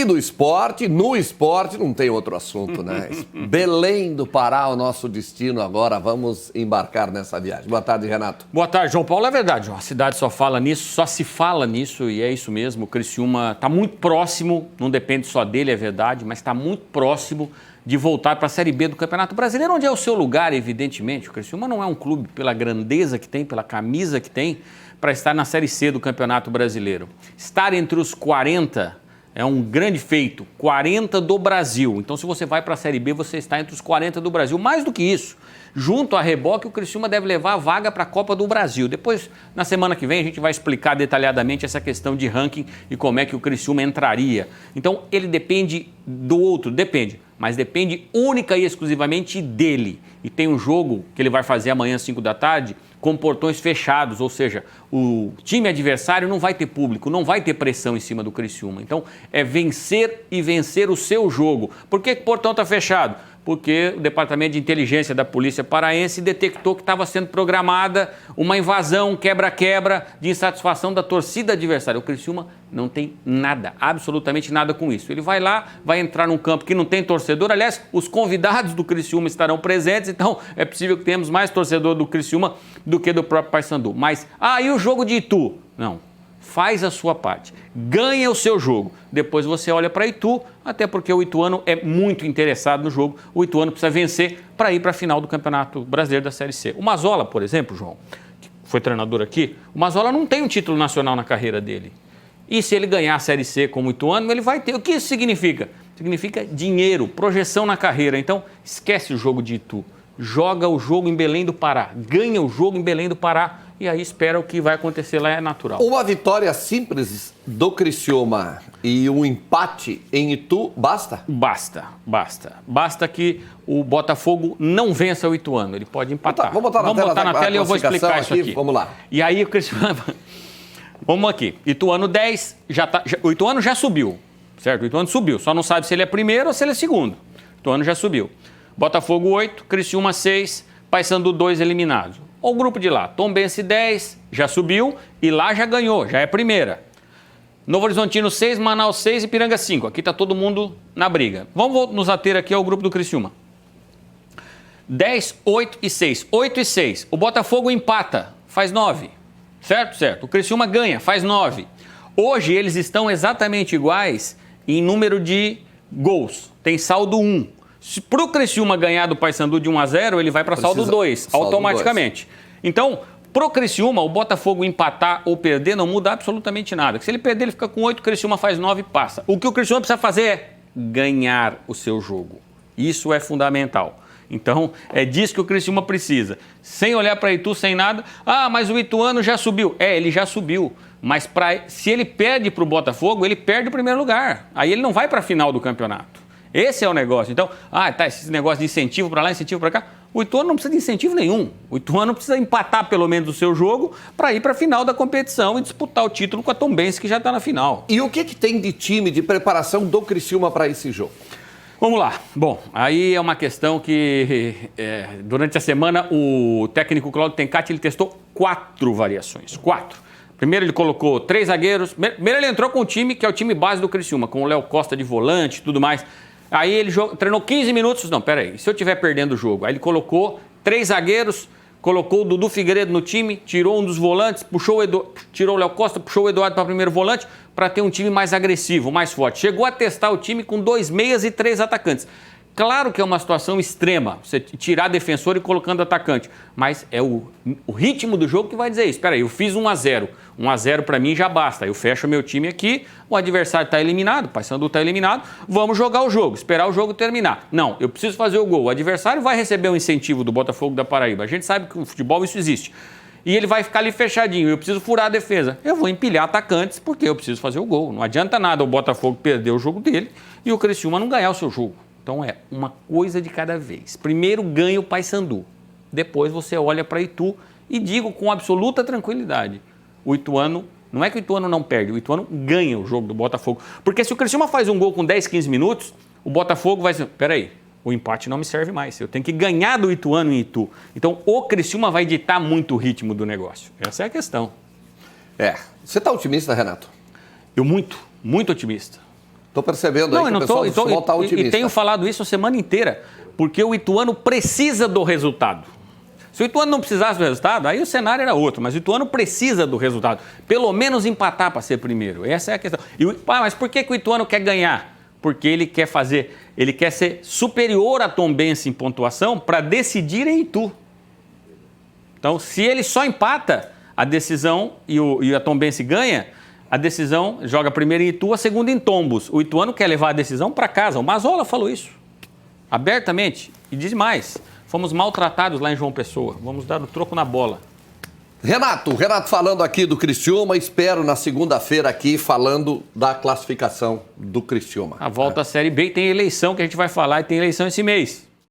E do esporte, no esporte não tem outro assunto, né? Belém do Pará, o nosso destino agora, vamos embarcar nessa viagem. Boa tarde, Renato. Boa tarde, João Paulo. É verdade, a cidade só fala nisso, só se fala nisso e é isso mesmo. O Criciúma está muito próximo, não depende só dele, é verdade, mas está muito próximo de voltar para a Série B do Campeonato Brasileiro, onde é o seu lugar, evidentemente. O Criciúma não é um clube pela grandeza que tem, pela camisa que tem, para estar na Série C do Campeonato Brasileiro. Estar entre os 40 é um grande feito, 40 do Brasil. Então, se você vai para a Série B, você está entre os 40 do Brasil. Mais do que isso, junto a reboque, o Criciúma deve levar a vaga para a Copa do Brasil. Depois, na semana que vem, a gente vai explicar detalhadamente essa questão de ranking e como é que o Criciúma entraria. Então, ele depende do outro, mas depende única e exclusivamente dele. E tem um jogo que ele vai fazer amanhã às 5 da tarde com portões fechados, ou seja, o time adversário não vai ter público, não vai ter pressão em cima do Criciúma. Então, é vencer e vencer o seu jogo. Por que o portão está fechado? Porque o Departamento de Inteligência da Polícia Paraense detectou que estava sendo programada uma invasão, quebra-quebra, de insatisfação da torcida adversária. O Criciúma não tem nada, absolutamente nada com isso. Ele vai lá, vai entrar num campo que não tem torcedor. Aliás, os convidados do Criciúma estarão presentes, então é possível que tenhamos mais torcedor do Criciúma do que do próprio Paysandu. Mas, e o jogo de Itu? Não. Faz a sua parte, ganha o seu jogo, depois você olha para Itu, até porque o ituano é muito interessado no jogo, o ituano precisa vencer para ir para a final do Campeonato Brasileiro da Série C. O Mazzola, por exemplo, João, que foi treinador aqui, o Mazzola não tem um título nacional na carreira dele. E se ele ganhar a Série C como ituano, ele vai ter. O que isso significa? Significa dinheiro, projeção na carreira. Então, esquece o jogo de Itu, joga o jogo em Belém do Pará, ganha o jogo em Belém do Pará, e aí espera o que vai acontecer lá, é natural. Uma vitória simples do Criciúma e um empate em Itu, basta? Basta que o Botafogo não vença o ituano, ele pode empatar. Vamos botar na tela e eu vou explicar isso aqui. Vamos lá. E aí o Criciúma... Vamos aqui, Ituano 10, o Ituano já subiu, certo? O Ituano subiu, só não sabe se ele é primeiro ou se ele é segundo. O Ituano já subiu. Botafogo 8, Criciúma 6, Paysandu 2 eliminados. O grupo de lá, Tombense 10, já subiu e lá já ganhou, já é primeira. Novo Horizontino 6, Manaus 6 e Ipiranga 5. Aqui está todo mundo na briga. Vamos nos ater aqui ao grupo do Criciúma. 10, 8 e 6. 8 e 6. O Botafogo empata, faz 9. Certo? O Criciúma ganha, faz 9. Hoje eles estão exatamente iguais em número de gols. Tem saldo 1. Se para o Criciúma ganhar do Paysandu de 1-0, ele vai para saldo 2, automaticamente. Então, para o Criciúma, o Botafogo empatar ou perder não muda absolutamente nada. Se ele perder, ele fica com 8, o Criciúma faz 9 e passa. O que o Criciúma precisa fazer é ganhar o seu jogo. Isso é fundamental. Então, é disso que o Criciúma precisa. Sem olhar para Itu, sem nada. Mas o ituano já subiu. Ele já subiu. Mas se ele perde para o Botafogo, ele perde o primeiro lugar. Aí ele não vai para a final do campeonato. Esse é o negócio. Então, esse negócio de incentivo para lá, incentivo para cá. O Ituano não precisa de incentivo nenhum. O Ituano precisa empatar pelo menos o seu jogo para ir para a final da competição e disputar o título com a Tombense, que já está na final. E o que tem de time, de preparação do Criciúma para esse jogo? Vamos lá. Bom, aí é uma questão que durante a semana o técnico Cláudio Tencati ele testou 4 variações. 4. Primeiro ele colocou 3 zagueiros. Primeiro ele entrou com o time que é o time base do Criciúma, com o Léo Costa de volante e tudo mais. Aí ele treinou 15 minutos, não, peraí, se eu estiver perdendo o jogo, aí ele colocou 3 zagueiros, colocou o Dudu Figueiredo no time, tirou um dos volantes, tirou o Léo Costa, puxou o Eduardo para primeiro volante, para ter um time mais agressivo, mais forte. Chegou a testar o time com 2 meias e 3 atacantes. Claro que é uma situação extrema, você tirar defensor e colocando atacante, mas é o ritmo do jogo que vai dizer isso. Espera aí, eu fiz 1-0, 1-0 para mim já basta, eu fecho meu time aqui, o adversário está eliminado, o Paysandu está eliminado, vamos jogar o jogo, esperar o jogo terminar. Não, eu preciso fazer o gol, o adversário vai receber um incentivo do Botafogo da Paraíba, a gente sabe que no futebol isso existe. E ele vai ficar ali fechadinho, eu preciso furar a defesa. Eu vou empilhar atacantes porque eu preciso fazer o gol. Não adianta nada o Botafogo perder o jogo dele e o Criciúma não ganhar o seu jogo. Então é uma coisa de cada vez. Primeiro ganha o Paysandu, depois você olha para Itu e digo com absoluta tranquilidade, o ituano, não é que o ituano não perde, o ituano ganha o jogo do Botafogo. Porque se o Criciúma faz um gol com 10, 15 minutos, o Botafogo vai dizer, peraí, o empate não me serve mais, eu tenho que ganhar do ituano em Itu. Então o Criciúma vai ditar muito o ritmo do negócio, essa é a questão. Você está otimista, Renato? Eu muito otimista. Tô percebendo aí que o pessoal do futebol tá otimista. E tenho falado isso a semana inteira, porque o Ituano precisa do resultado. Se o Ituano não precisasse do resultado, aí o cenário era outro, mas o Ituano precisa do resultado. Pelo menos empatar para ser primeiro. Essa é a questão. Mas por que o Ituano quer ganhar? Porque ele quer ser superior a Tombense em pontuação para decidir em Itu. Então, se ele só empata a decisão e a Tombense ganha, a decisão joga primeiro em Itu, a segunda em Tombos. O Ituano quer levar a decisão para casa. O Mazzola falou isso abertamente e diz mais. Fomos maltratados lá em João Pessoa. Vamos dar o troco na bola. Renato falando aqui do Criciúma. Espero na segunda-feira aqui falando da classificação do Criciúma. A volta à Série B e tem eleição que a gente vai falar e tem eleição esse mês.